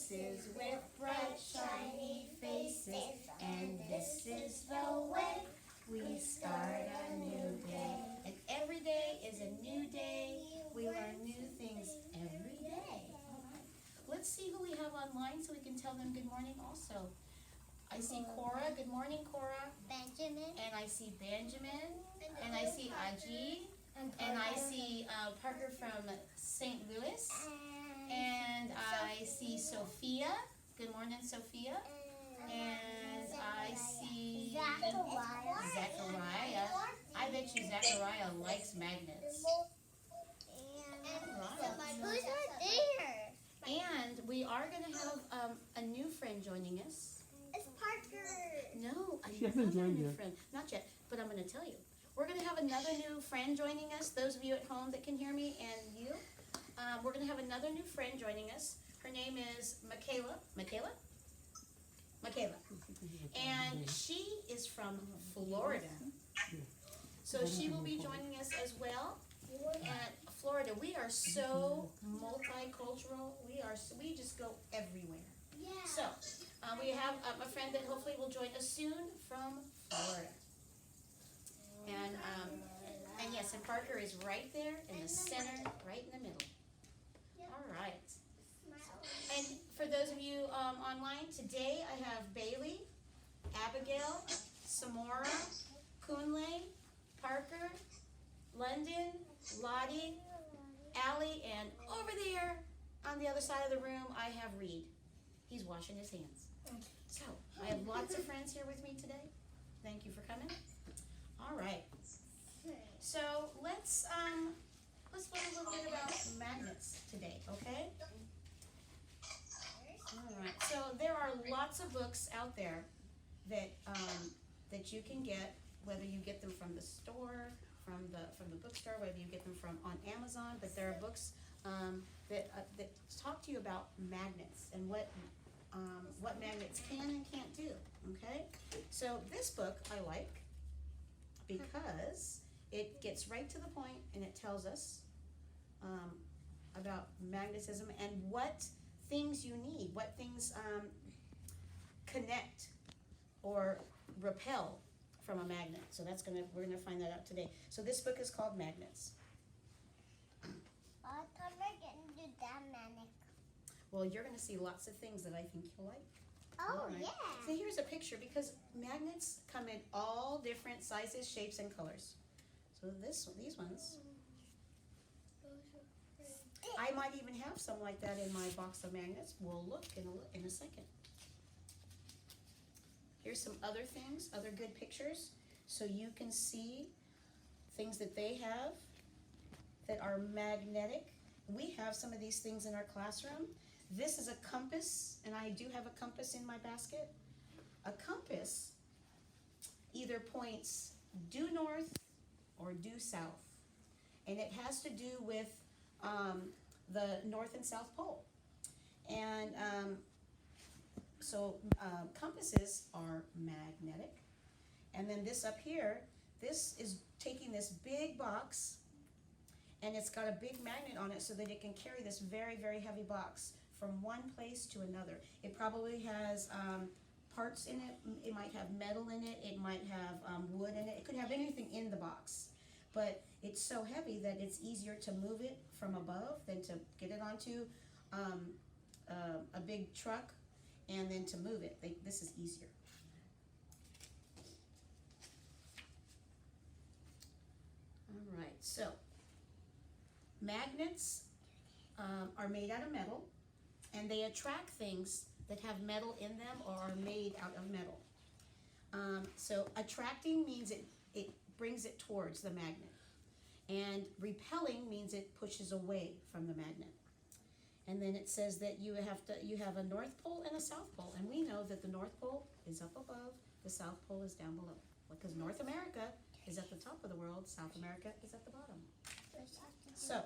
places with bright shiny faces, and this is the way we start a new day. And every day is a new day. We learn new things every day. All right. Let's see who we have online so we can tell them good morning also. I see Cora. Good morning, Cora. Benjamin. And I see Benjamin. And I see Aji. And I see Parker from St. Louis. And I see Sophia. Good morning, Sophia. And I see Zachariah. I bet you Zachariah likes magnets. Who's not there? And we are going to have a new friend joining us. It's Parker. No, She hasn't another joined new yet. friend. Not yet, but I'm going to tell you. We're going to have another new friend joining us. Those of you at home that can hear me and you. We're going to have another new friend joining us. Her name is Michaela. Michaela? And she is from Florida. So she will be joining us as well. And Florida, we are so multicultural. We just go everywhere. Yeah. So we have a friend that hopefully will join us soon from Florida. And yes, and Parker is right there in the center, right in the middle. All right. And for those of you online, today I have Bailey, Abigail, Samora, Kunle, Parker, London, Lottie, Allie, and over there on the other side of the room I have Reed. He's washing his hands. So I have lots of friends here with me today. Thank you for coming. All right. So let's learn a little bit about magnets today, okay? All right. So there are lots of books out there that that you can get, whether you get them from the store, from the bookstore, whether you get them from on Amazon. But there are books that talk to you about magnets and what magnets can and can't do. Okay. So this book I like because it gets right to the point and it tells us about magnetism and what things you need, what things connect or repel from a magnet. So we're gonna find that out today. So this book is called Magnets. What time are we gonna do that, Manic? Well, you're gonna see lots of things that I think you'll like. Oh, All right. yeah. So here's a picture because magnets come in all different sizes, shapes, and colors. So these ones, I might even have some like that in my box of magnets. We'll look in a second. Here's some other things, other good pictures, so you can see things that they have that are magnetic. We have some of these things in our classroom. This is a compass, and I do have a compass in my basket. A compass either points due north or due south, and it has to do with the North and South Pole. And so compasses are magnetic. And then this up here, this is taking this big box, and it's got a big magnet on it so that it can carry this very, very heavy box from one place to another. It probably has parts in it. It might have metal in it. It might have wood in it. It could have anything in the box. But it's so heavy that it's easier to move it from above than to get it onto a big truck and then to move it. This is easier. All right, so magnets are made out of metal, and they attract things that have metal in them or are made out of metal. So attracting means it brings it towards the magnet, and repelling means it pushes away from the magnet. And then it says that you have a North Pole and a South Pole, and we know that the North Pole is up above, the South Pole is down below, because North America is at the top of the world, South America is at the bottom. So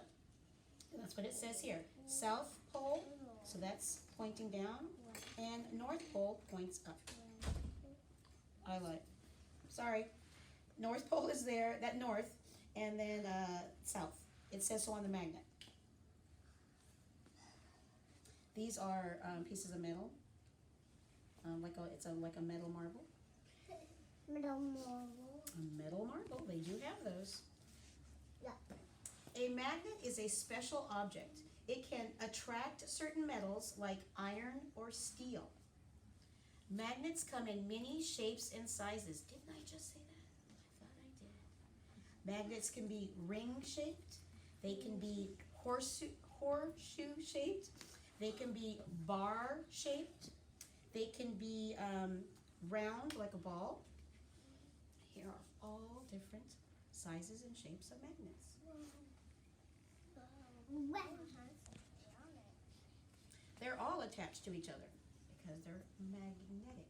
that's what it says here. South Pole, so that's pointing down, and North Pole points up. I lied. Sorry. North Pole is there, that north, and then south. It says so on the magnet. These are pieces of metal, like a metal marble. Middle marble. A metal marble, they do have those. Yeah. A magnet is a special object. It can attract certain metals like iron or steel. Magnets come in many shapes and sizes. Didn't I just say that? I thought I did. Magnets can be ring-shaped. They can be horseshoe-shaped. They can be bar-shaped. They can be round like a ball. Here are all different sizes and shapes of magnets. They're all attached to each other because they're magnetic.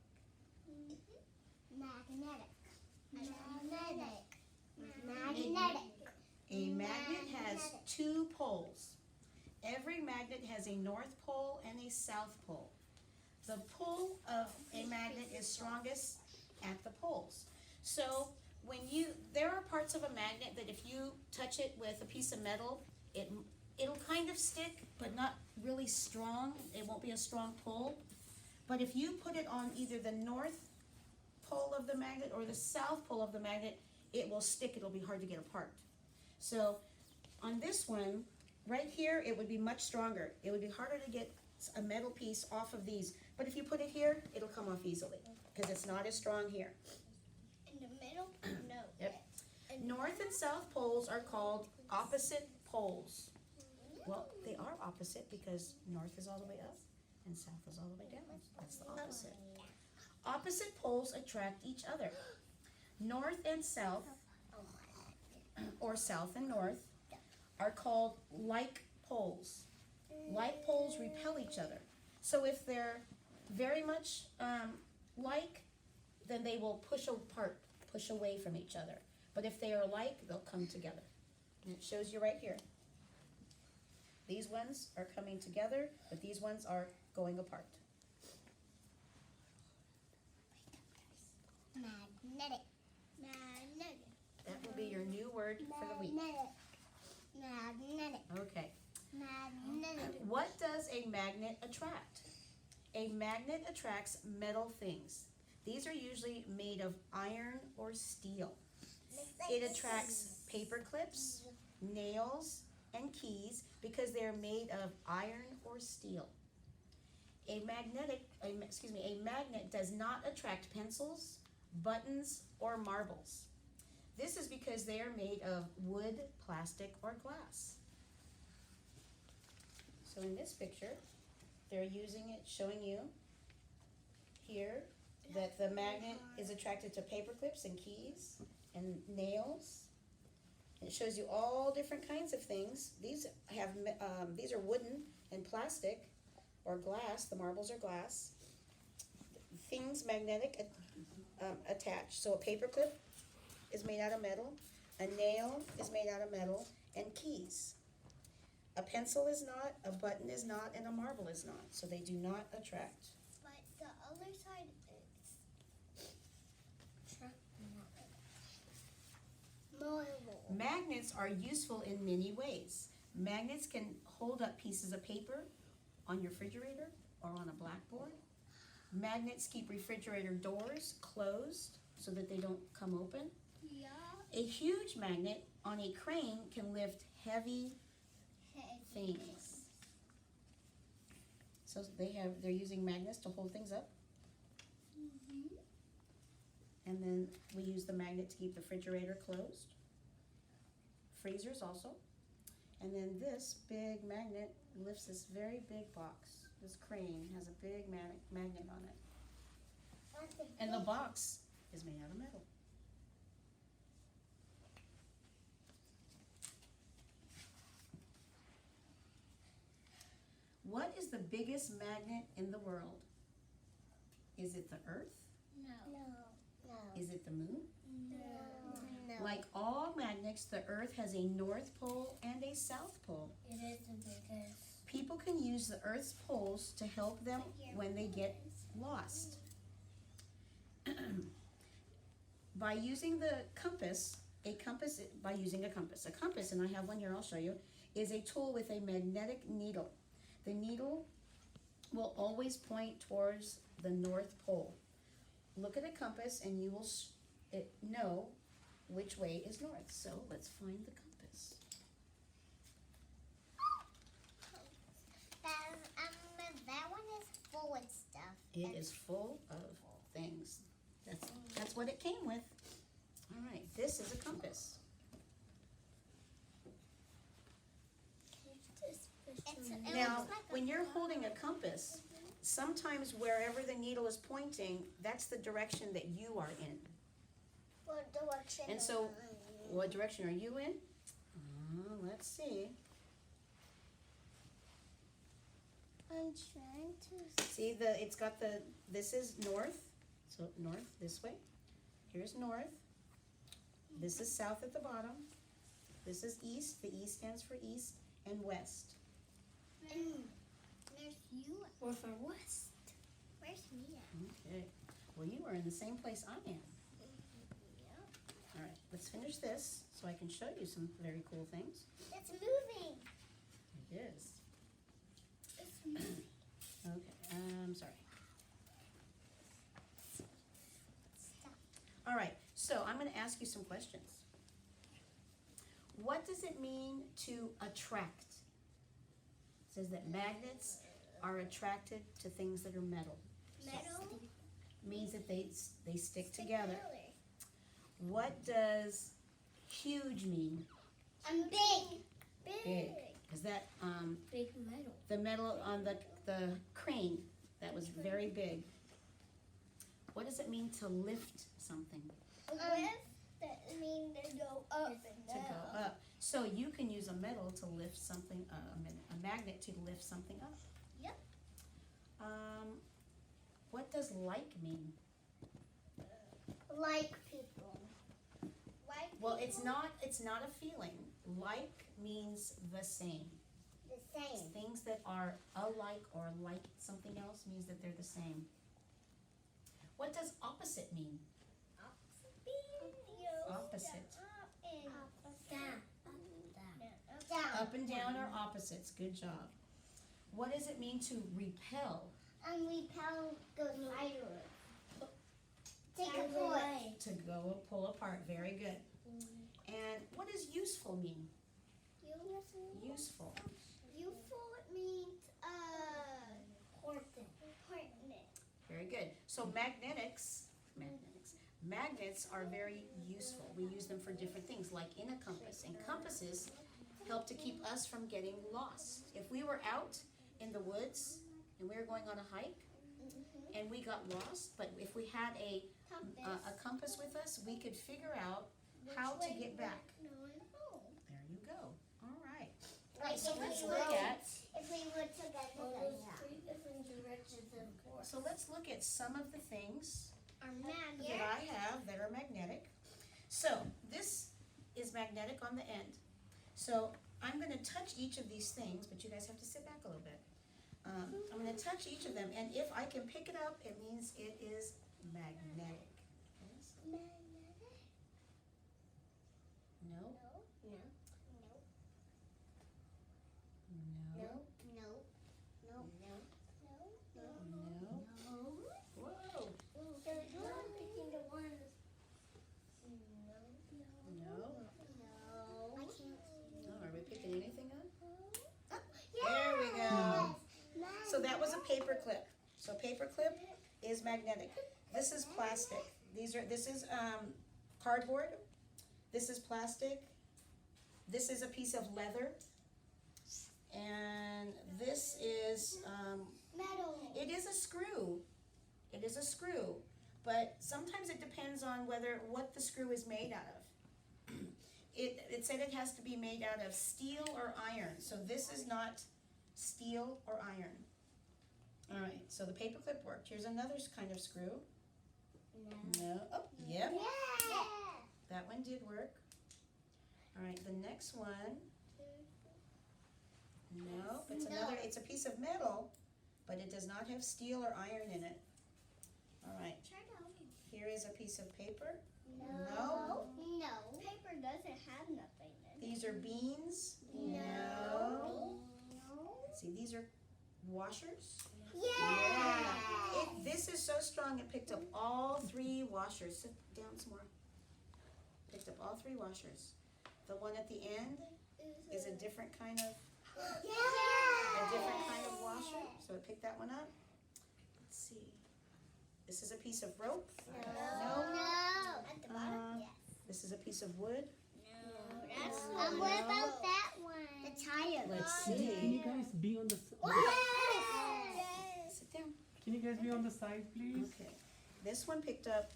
Magnetic. A magnet has two poles. Every magnet has a north pole and a south pole. The pull of a magnet is strongest at the poles. So there are parts of a magnet that if you touch it with a piece of metal, it'll kind of stick, but not really strong. It won't be a strong pull. But if you put it on either the north pole of the magnet or the south pole of the magnet, it will stick. It'll be hard to get apart. So on this one, right here, it would be much stronger. It would be harder to get a metal piece off of these. But if you put it here, it'll come off easily because it's not as strong here. In the middle? No. Yep. North and south poles are called opposite poles. Well, they are opposite because north is all the way up and south is all the way down. That's the opposite. Opposite poles attract each other. North and south, or south and north, are called like poles. Like poles repel each other. So if they're very much like, then they will push apart, push away from each other. But if they are alike, they'll come together. And it shows you right here. These ones are coming together, but these ones are going apart. Magnetic. Magnetic. That will be your new word for the week. Magnetic. Okay. Magnetic. What does a magnet attract? A magnet attracts metal things. These are usually made of iron or steel. It attracts paper clips, nails, and keys because they are made of iron or steel. A magnet does not attract pencils, buttons, or marbles. This is because they are made of wood, plastic, or glass. So in this picture, they're using it, showing you here that the magnet is attracted to paper clips and keys and nails. It shows you all different kinds of things. These are wooden and plastic or glass. The marbles are glass. Things magnetic attached. So a paper clip is made out of metal. A nail is made out of metal, and keys. A pencil is not, a button is not, and a marble is not. So they do not attract. But the other side is marble. Magnets are useful in many ways. Magnets can hold up pieces of paper on your refrigerator or on a blackboard. Magnets keep refrigerator doors closed so that they don't come open. Yeah. A huge magnet on a crane can lift heavy things. So they're using magnets to hold things up. Mm-hmm. And then we use the magnet to keep the refrigerator closed. Freezers also. And then this big magnet lifts this very big box. This crane has a big magnet on it. And the box is made out of metal. What is the biggest magnet in the world? Is it the Earth? No. Is it the moon? No. Like all magnets, the Earth has a north pole and a south pole. It is the biggest. People can use the Earth's poles to help them when they get lost. By using the compass, a compass, and I have one here, I'll show you, is a tool with a magnetic needle. The needle will always point towards the North Pole. Look at a compass and you will know which way is north. So let's find the compass. That one is full of stuff. It is full of things. That's what it came with. All right, this is a compass. Now, when you're holding a compass, sometimes wherever the needle is pointing, that's the direction that you are in. What direction? And so, what direction are you in? Let's see. I'm trying to See, this is north. So north, this way. Here's north. This is south at the bottom. This is east. The E stands for east. And west. There's you. Or for west. Where's me at? Okay. Well, you are in the same place I am. Yep. All right, let's finish this so I can show you some very cool things. It's moving. It is. It's moving. Okay, I'm sorry. Stop. All right, so I'm going to ask you some questions. What does it mean to attract? It says that magnets are attracted to things that are metal. Metal. Means that they stick together. What does huge mean? I'm big. Big. Is that Big metal. the metal on the crane? That was very big. What does it mean to lift something? That means to go up and To go up. So you can use a metal to lift something, a magnet to lift something up. Yep. What does like mean? Like people. Like Well, people. it's not a feeling. Like means the same. The same. Things that are alike or like something else means that they're the same. What does opposite mean? Opposite. Down. Up and down are opposites. Good job. What does it mean to repel? And repel goes sideways. Take a foot. To go pull apart. Very good. And what does useful mean? Useful. Useful means important. Very good. So magnets are very useful. We use them for different things, like in a compass. And compasses help to keep us from getting lost. If we were out in the woods and we were going on a hike and we got lost, but if we had a compass with us, we could figure out how to get back. There you go. All right. Like So if let's we look were- at If we were together, Well, then there's three different directions, of course. so let's look at some of the things our that I have that are magnetic. So this is magnetic on the end. So I'm going to touch each of these things, but you guys have to sit back a little bit. I'm going to touch each of them, and if I can pick it up, it means it is magnetic. Yes? No? No. No? No. No. No? Whoa! So you're picking the ones. No? I can't see. Oh, are we picking anything up? Yes. There we go. Yes. So that was a paper clip. So paper clip is magnetic. This is plastic. This is cardboard. This is plastic. This is a piece of leather. And this is, Metal. it is a screw. It is a screw. But sometimes it depends on what the screw is made out of. It said it has to be made out of steel or iron. So this is not steel or iron. All right, so the paper clip worked. Here's another kind of screw. No. Oh, yep. Yeah. That one did work. All right, the next one. No, it's another. It's a piece of metal, but it does not have steel or iron in it. All right, here is a piece of paper. No. No. Paper doesn't have nothing in it. These are beans. No. See, these are washers. Yeah. This is so strong it picked up all 3 washers. Sit down some more. Picked up all 3 washers. The one at the end is a different kind of washer. So it picked that one up. Let's see. This is a piece of rope. No. At the bottom? Yes. This is a piece of wood. What about that one? The tire. Let's Can see. you guys be on the Sit down. Can you guys be on the side, please? Okay. This one picked up.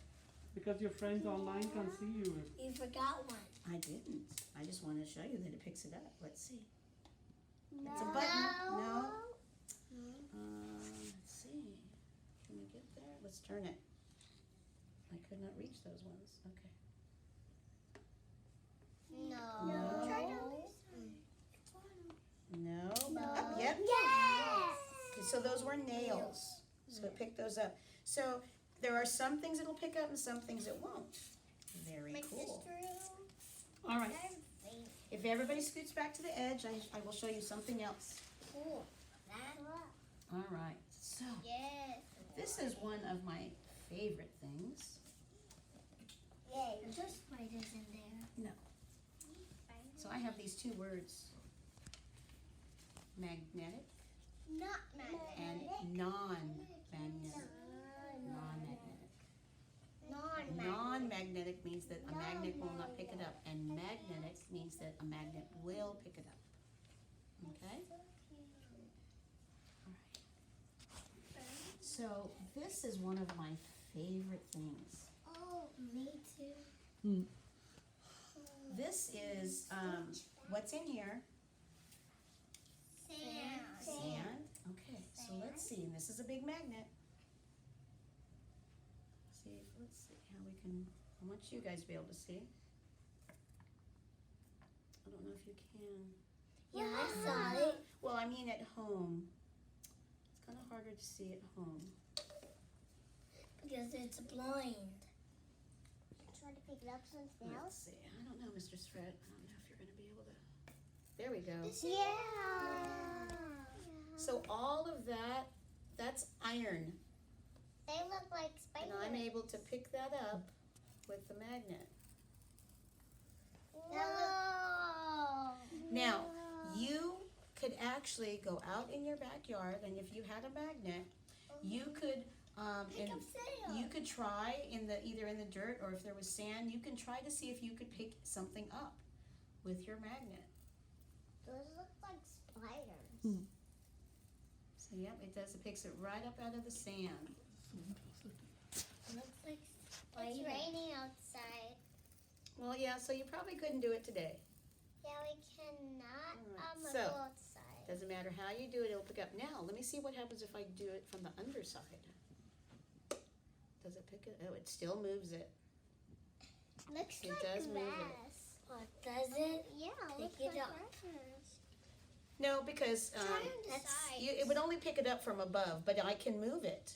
Because your friends online can't see you. You forgot one. I didn't. I just wanted to show you that it picks it up. Let's see. It's a button. No. Let's see. Can we get there? Let's turn it. I could not reach those ones. Okay. No. Try it on this No. No. Up, yep. Yes. Okay, so those were nails. So it picked those up. So there are some things it'll pick up and some things it won't. Very Make this cool. through. All right. If everybody scoots back to the edge, I will show you something else. Cool. All right. So Yes. this is one of my favorite things. Yay. There's just spiders in there. So I have these 2 words. Magnetic Not and magnetic. non-magnetic. Non-magnetic. Non-magnetic. Non-magnetic means that a magnet will not pick it up, and magnetic means that a magnet will pick it up. Okay? So this is one of my favorite things. Oh, me too. This is what's in here. Sand. Sand. Okay, so let's see. And this is a big magnet. Let's see how we can. I want you guys to be able to see. I don't know if you can. Yeah, I saw it. Well, I mean at home. It's kind of harder to see at home. Because it's blind. Try to pick it up something Let's else. see. I don't know, Mr. Fred. I don't know if you're going to be able to. There we go. Yeah. So all of that, that's iron. They look like And spiders. I'm able to pick that up with the magnet. Whoa. Now, you could actually go out in your backyard, and if you had a magnet, you could Pick up sand. you could try either in the dirt or if there was sand, you can try to see if you could pick something up with your magnet. Those look like spiders. So yep, it does. It picks it right up out of the sand. It looks like It's spiders. raining outside. Well, yeah. So you probably couldn't do it today. Yeah, we cannot Alright, go so- outside. Doesn't matter how you do it, it'll pick up. Now, let me see what happens if I do it from the underside. Does it pick it? Oh, it still moves it. Looks It like does move it. grass. Oh, does it? Yeah, Pick looks it like up. grass. No, because Try on the that's- sides. it would only pick it up from above, but I can move it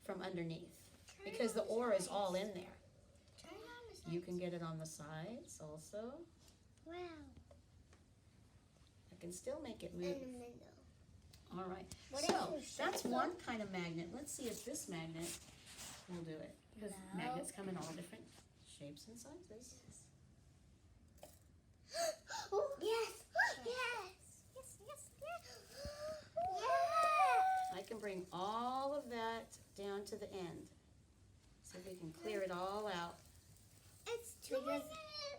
from underneath Try it because on the ore is sides. all in there. Try it on the sides. You can get it on the sides also. Wow. I can still make it In move. the middle. All right. What So if you that's shuffle? one kind of magnet. Let's see if this magnet will do it. Because No. magnets come in all different shapes and sizes. Oh, yes. Yes. Yes, yes, yes. Yes. I can bring all of that down to the end. So we can clear it all out. It's too Because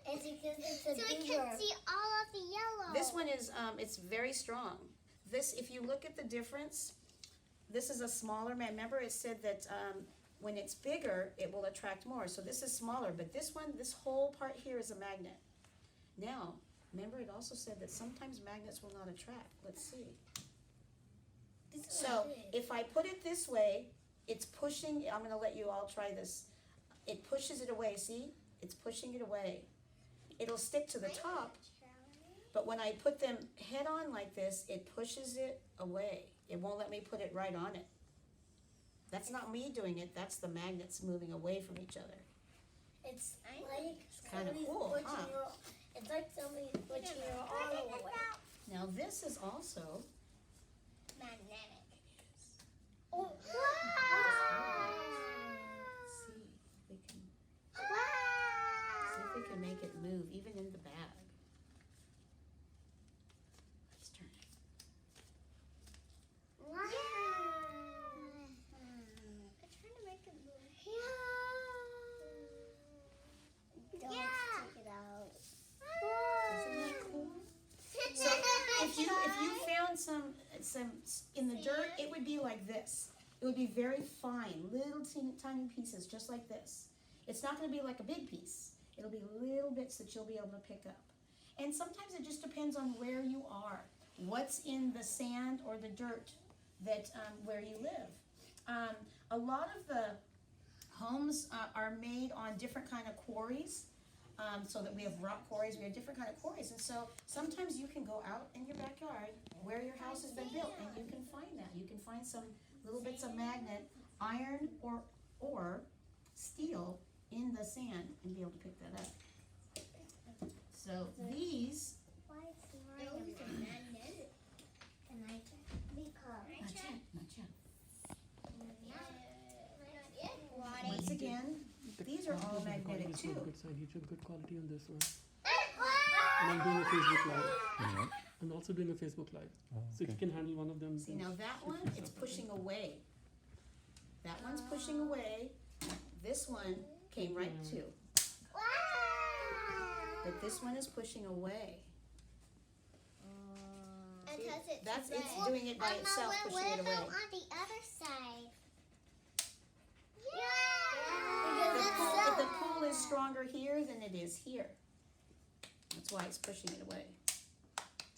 it's because it's a So we bigger. can see all of the yellow. This one is, it's very strong. This, if you look at the difference, this is a smaller man. Remember it said that when it's bigger, it will attract more. So this is smaller, but this one, this whole part here is a magnet. Now, remember it also said that sometimes magnets will not attract. Let's see. This is So big. if I put it this way, it's pushing, I'm gonna let you all try this. It pushes it away, see? It's pushing it away. It'll stick to the top, but when I put them head on like this, it pushes it away. It won't let me put it right on it. That's not me doing it, that's the magnets moving away from each other. It's like kinda somebody's cool, pushing huh? your. It's like somebody's pushing your arm away. Now this is also Magnetic. on some in the dirt, it would be like this. It would be very fine, little tiny pieces, just like this. It's not going to be like a big piece. It'll be little bits that you'll be able to pick up. And sometimes it just depends on where you are, what's in the sand or the dirt that where you live. A lot of the homes are made on different kind of quarries, so that we have rock quarries, we have different kind of quarries, and so sometimes you can go out in your backyard where your house has been built, and you can find that. You can find some little bits of magnet, iron or steel in the sand, and be able to pick that up. So these, Why it's not magnetic? Can I check? Because. not yet. Once again, these are all magnetic too. Good side. You took good quality on this one. And I'm doing a Facebook live. I'm also doing a Facebook live. So if you can handle one of them. See, now that one, it's pushing away. That one's pushing away. This one came right to. But this one is pushing away. See, it's doing it by itself, pushing it away. On the other side. The pull is stronger here than it is here. That's why it's pushing it away.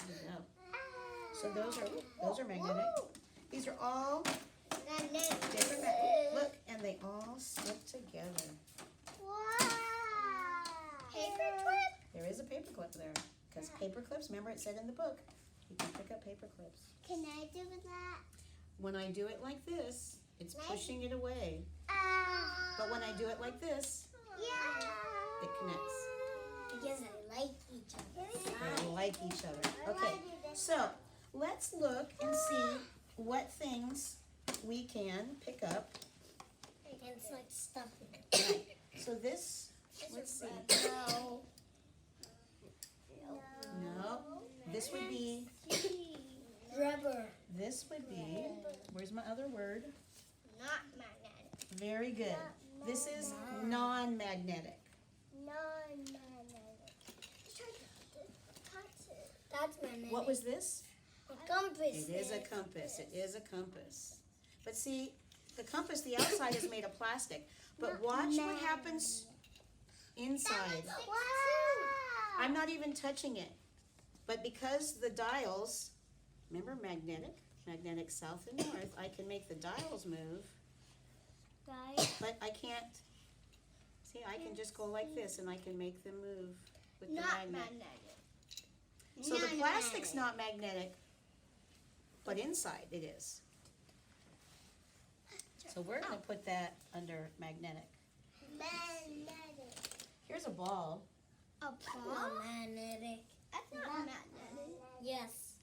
There you go. So those are magnetic. These are all different magnets. Look, and they all stick together. Wow. Paper clip? There is a paper clip there. Because paper clips, remember it said in the book, you can pick up paper clips. Can I do that? When I do it like this, it's pushing it away. But when I do it like this, it connects. Because I like each other. They like each other. Okay, so let's look and see what things we can pick up. It's like stuffing. Right. So this, let's see. No. No, this would be, Rubber. this would be, where's my other word? Not magnetic. Very good. This is non-magnetic. Non-magnetic. That's magnetic. What was this? A compass. It is a compass. It is a compass. But see, the compass, the outside is made of plastic. But watch what happens inside. Wow. I'm not even touching it. But because the dials, remember magnetic south and north, I can make the dials move. But I can't, see, I can just go like this and I can make them move with the Not magnet. magnetic. So the plastic's not magnetic, but inside it is. So we're gonna put that under magnetic. Magnetic. Here's a ball. A ball? Magnetic. That's not magnetic. Yes.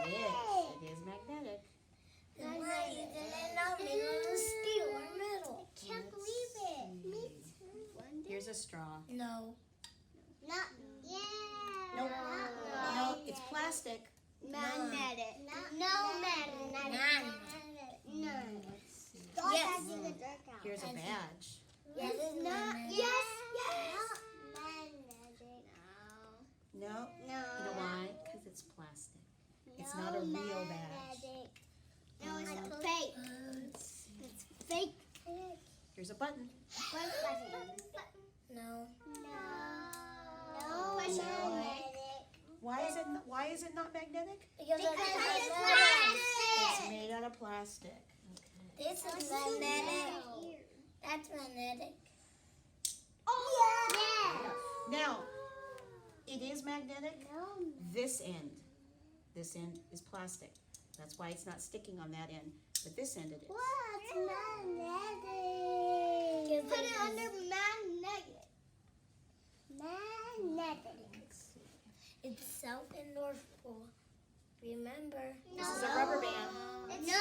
It is magnetic. Then it allow me to steal our metal. Can't believe it. Me too. Here's a straw. No. Not. Yeah. Nope. No, it's plastic. Magnetic. No magnetic. No. Yes. Here's a badge. Yes. It's not. Magnetic. Yes. Not magnetic. No. No. You know why? Because it's plastic. It's not a real badge. No, it's fake. It's fake. Here's a button. No. No. Push magnetic. Why is it not magnetic? Because Because it's it's plastic. It's plastic. made out of plastic. This is magnetic. That's magnetic. Oh yeah. Now, it is magnetic. No. This end is plastic. That's why it's not sticking on that end. But this end it is. What's magnetic? Give Put it it a- under magnetic. Magnetic. It's South and North Pole. Remember? This is a rubber band. It's No.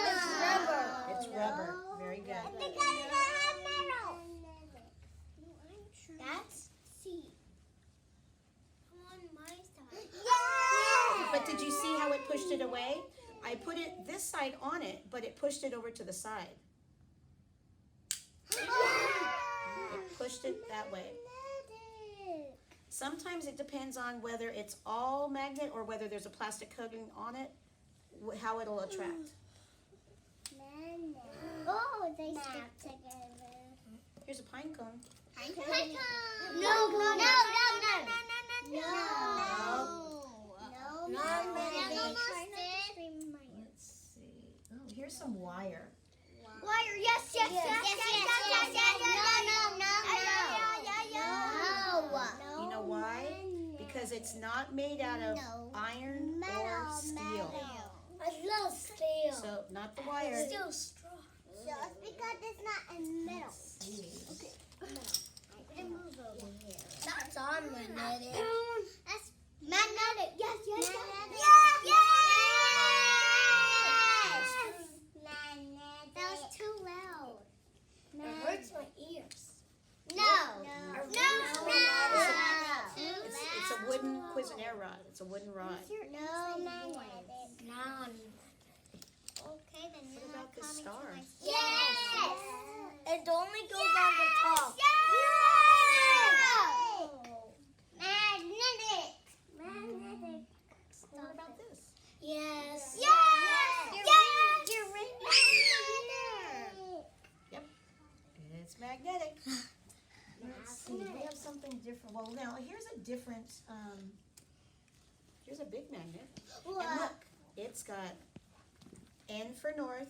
It's rubber. It's rubber. Very good. Because it has metal. That's C. On my side. But did you see how it pushed it away? I put it this side on it, but it pushed it over to the side. It pushed it that way. Sometimes it depends on whether it's all magnet or whether there's a plastic coating on it, how it'll attract. Oh, they stick together. Here's a pine cone. Pine cone. No. Let's see. Oh, here's some wire. Wire, yes. No. You know why? Because it's not made out of iron or steel. I love steel. So, not the wire. Steel strong. So it's because it's not in metal. Okay. And move over here. That's magnetic. That's magnetic. Yes. Magnetic. That was too loud. It hurts my ears. No. It's a wooden Cuisinart rod. It's a wooden rod. No magnetic. Okay, then What about this star? Yes! It only goes on the top. Magnetic. What about this? Yes. Your ring is magnetic. It's magnetic. Let's see. We have something different. Well, now here's a different. Here's a big magnet. And look, it's got N for north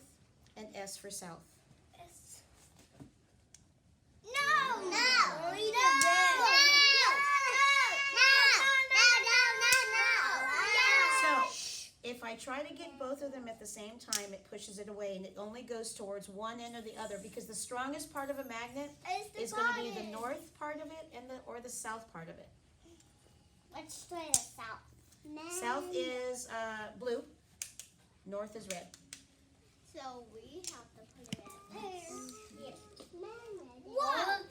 and S for south. So if I try to get both of them at the same time, it pushes it away, and it only goes towards one end or the other, because the strongest part of a magnet is going to be the north part of it and or the south part of it. Let's try the south. South is blue, north is red. So we have to put it there. What?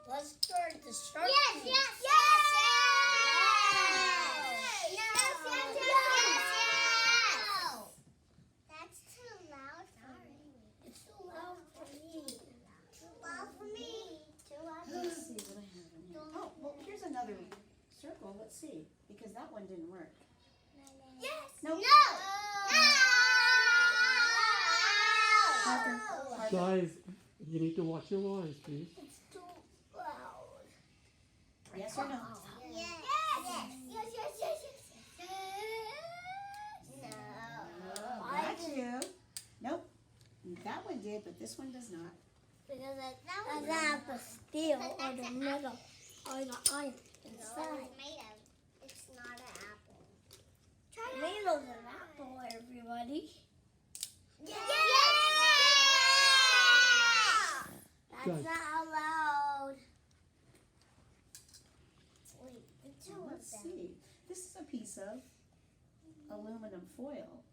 Let's start the sharp. Yes. That's too loud for me. It's too loud for me. Too loud for me. Let's see what I have in here. Oh, well, here's another circle. Let's see, because that one didn't work. Yes. Nope. Parker. Guys, you need to watch your voice, please. It's too loud. Yes or no? Yes. No. Got you. Nope. That one did, but this one does not. Because that's not the steel or the metal or the iron inside. It's not an apple. Tomatoes an apple, everybody. Yes! That's Good. not allowed. Wait, the two of Let's them. see. This is a piece of aluminum foil,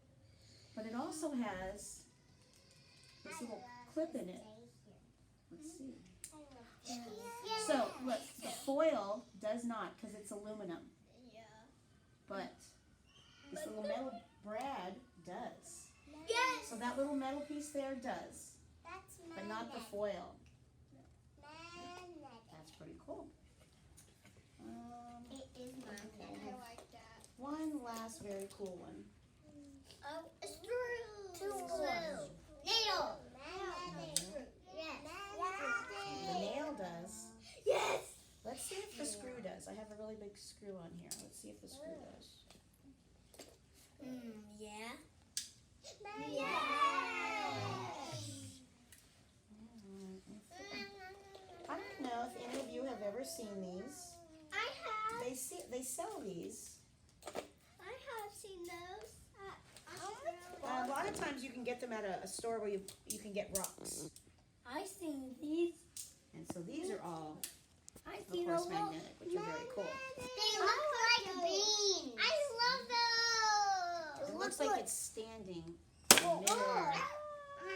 but it also has this little clip in it. Let's see. So, look, the foil does not, because it's aluminum, but this little metal brad does. Yes! So that little metal piece there does, That's but not the foil. That's pretty cool. It is magnetic. I like that. One last very cool one. Oh, a screw. Two glue. Nail. Magnetic. Yes. The nail does. Yes. Let's see if the screw does. I have a really big screw on here. Let's see if the screw does. Yeah. I don't know if any of you have ever seen these. I have. They sell these. I have seen those. A lot of times you can get them at a store where you can get rocks. I've seen these. And so these are all, I've of seen course, those. magnetic, which are very cool. They look like beans. I love those. It looks like it's standing in midair.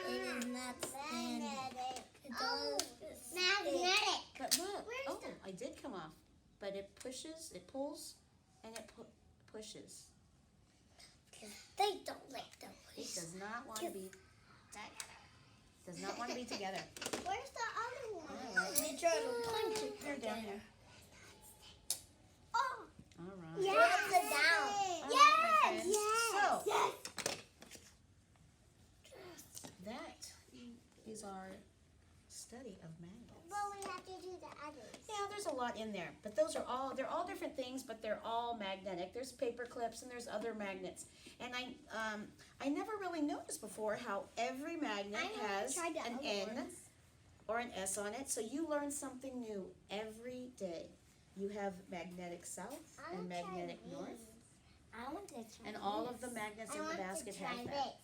It is not magnetic. Magnetic. But look, I did come off. But it pushes, it pulls, and it pushes. They don't like them. It does not want to be does not want to be together. Where's the other one? All right. They try to punch it. They're down here. lot in there, but they're all different things, but they're all magnetic. There's paper clips and there's other magnets. And I never really noticed before how every magnet has an N or an S on it. So you learn something new every day. You have magnetic south and magnetic north. I want to try And all of the magnets in the basket have that.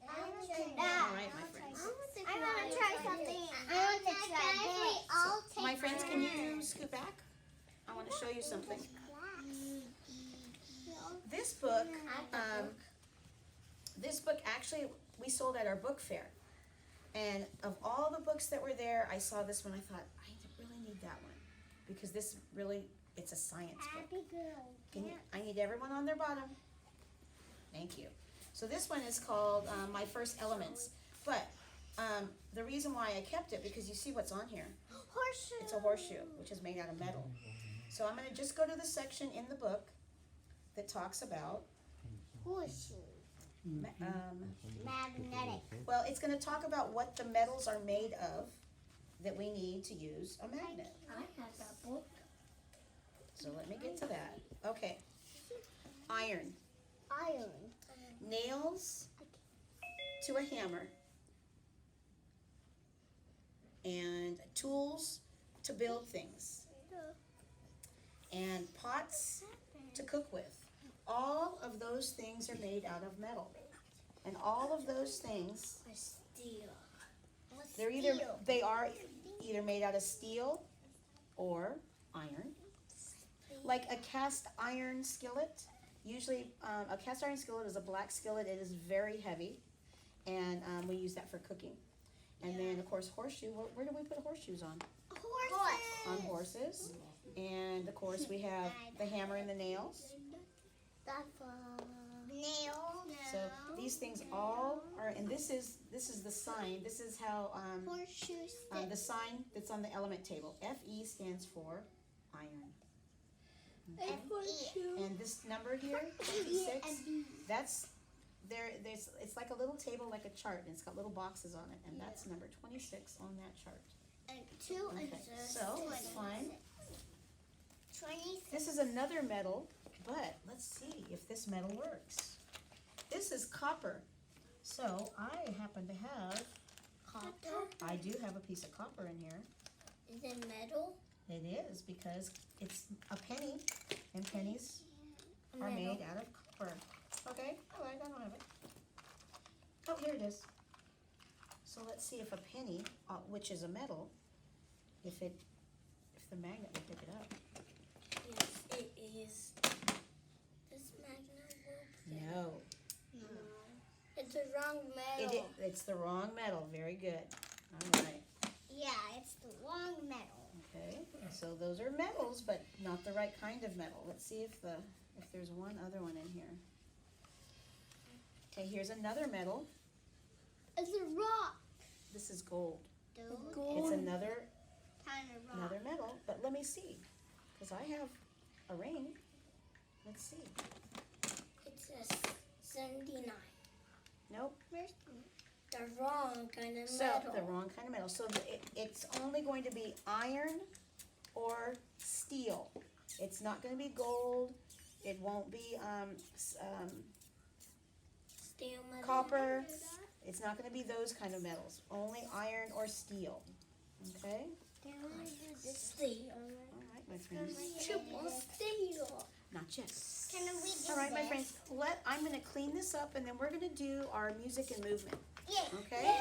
I want to try All right, my friends. I want to try something. I want to try this. My friends, can you scoot back? I want to show you something. This book, actually we sold at our book fair. And of all the books that were there, I saw this one. I thought, I really need that one. Because this really, it's a science book. Happy girl. I need everyone on their bottom. Thank you. So this one is called My First Elements. But the reason why I kept it, because you see what's on here. Horseshoe. It's a horseshoe, which is made out of metal. So I'm going to just go to the section in the book that talks about, Horseshoe. Magnetic. well, it's going to talk about what the metals are made of that we need to use a magnet. I have that book. So let me get to that. Okay. Iron. Iron. Nails to a hammer. And tools to build things. And pots to cook with. All of those things are made out of metal. And all of those things, Steel. they are either made out of steel or iron. Like a cast iron skillet. Usually a cast iron skillet is a black skillet. It is very heavy. And we use that for cooking. And then, of course, horseshoe. Where do we put horseshoes on? Horse. On horses. And, of course, we have the hammer and the nails. Nail. So these things all are, and this is the sign. This is how Horseshoe the sign that's on the element table. Fe stands for iron. Okay. And this number here, 26, that's there's it's like a little table, like a chart, and it's got little boxes on it, and that's number 26 on that chart. And 2 Okay, is so let's find. 26. This is another metal, but let's see if this metal works. This is copper. So I happen to have, Copper. I do have a piece of copper in here. Is it metal? It is, because it's a penny, and pennies are made out of copper. Okay, all right, I don't have it. Oh, here it is. So let's see if a penny, which is a metal, if the magnet will pick it up. Yes, it is. This magnet works. No, It's the wrong metal. it's the wrong metal. Very good. All right. Yeah, it's the wrong metal. Okay, so those are metals, but not the right kind of metal. Let's see if there's one other one in here. Okay, here's another metal. It's a rock. This is gold. Gold. It's another Kind of rock. metal, but let me see, because I have a ring. Let's see. It says 79. Nope. The wrong kind of So metal. the wrong kind of metal. So it's only going to be iron or steel. It's not going to be gold. It won't be Steel metal. copper. It's not going to be those kind of metals. Only iron or steel. Okay? Steel. All right, my friends. Triple steel. Not yet. Can we do All right, my this? friends. I'm going to clean this up, and then we're going to do our music and movement. Yeah. Okay?